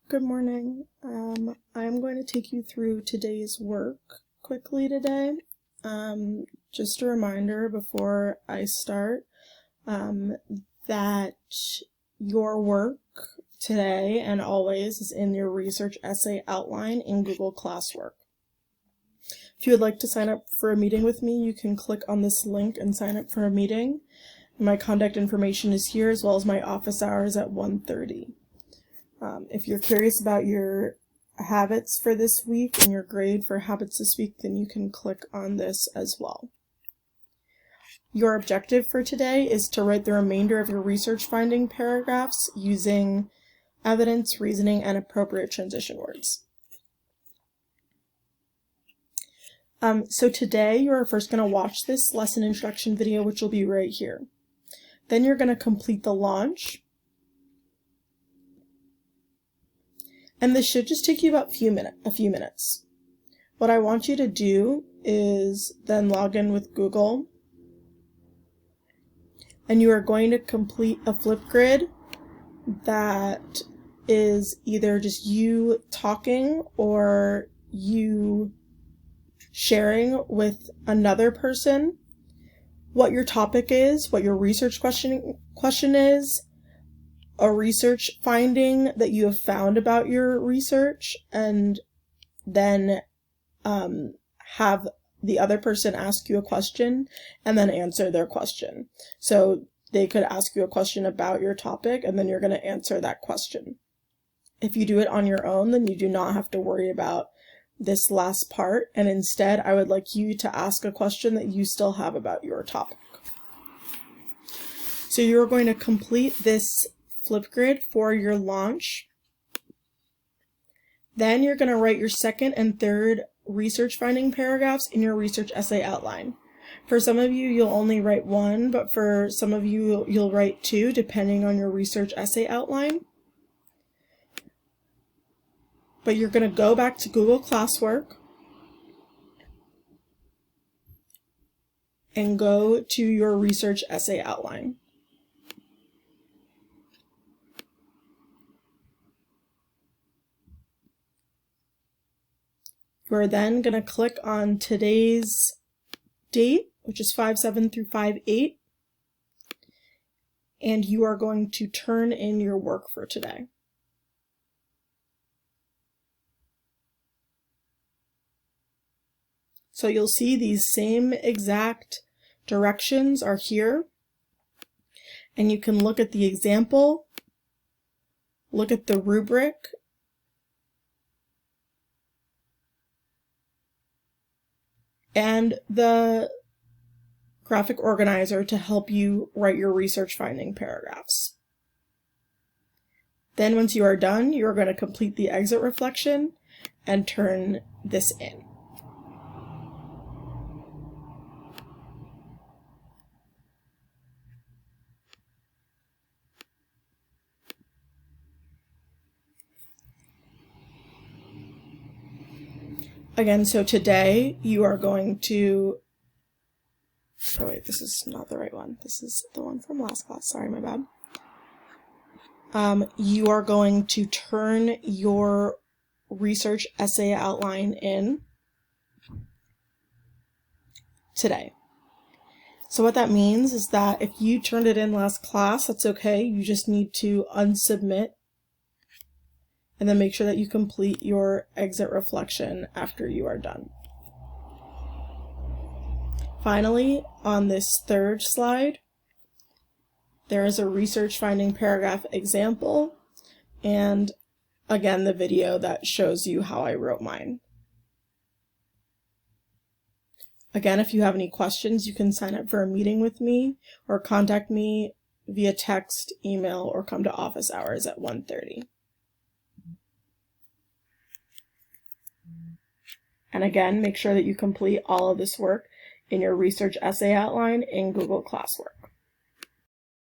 Good morning. I'm going to take you through today's work quickly today. Just a reminder before I start that your work today and always is in your research essay outline in Google Classwork. If you would like to sign up for a meeting with me, you can click on this link and sign up for a meeting. My contact information is here, as well as my office hours at 1:30. If you're curious about your habits for this week and your grade for habits this week, then you can click on this as well. Your objective for today is to write the remainder of your research finding paragraphs using evidence, reasoning, and appropriate transition words. So today you're first going to watch this lesson introduction video, which will be right here. Then you're going to complete the launch. And this should just take you about a few minutes. What I want you to do is then log in with Google, and you are going to complete a Flipgrid that is either just you talking or you sharing with another person what your topic is, what your research question is, a research finding that you have found about your research, and then have the other person ask you a question and then answer their question. So they could ask you a question about your topic and then you're going to answer that question. If you do it on your own, then you do not have to worry about this last part, and instead I would like you to ask a question that you still have about your topic. So you're going to complete this Flipgrid for your launch. Then you're going to write your second and third research finding paragraphs in your research essay outline. For some of you, you'll only write one, but for some of you, you'll write two, depending on your research essay outline. But you're going to go back to Google Classwork and go to your research essay outline. You're then going to click on today's date, which is 5/7 through 5/8, and you are going to turn in your work for today. So you'll see these same exact directions are here, and you can look at the example, look at the rubric, and the graphic organizer to help you write your research finding paragraphs. Then once you are done, you're going to complete the exit reflection and turn this in. Again, so today you are going to, oh wait, this is not the right one. This is the one from last class. Sorry, my bad. You are going to turn your research essay outline in today. So what that means is that if you turned it in last class, that's okay. You just need to unsubmit and then make sure that you complete your exit reflection after you are done. Finally, on this third slide, there is a research finding paragraph example, and again, the video that shows you how I wrote mine. Again, if you have any questions, you can sign up for a meeting with me or contact me via text, email, or come to office hours at 1:30. And again, make sure that you complete all of this work in your research essay outline in Google Classwork.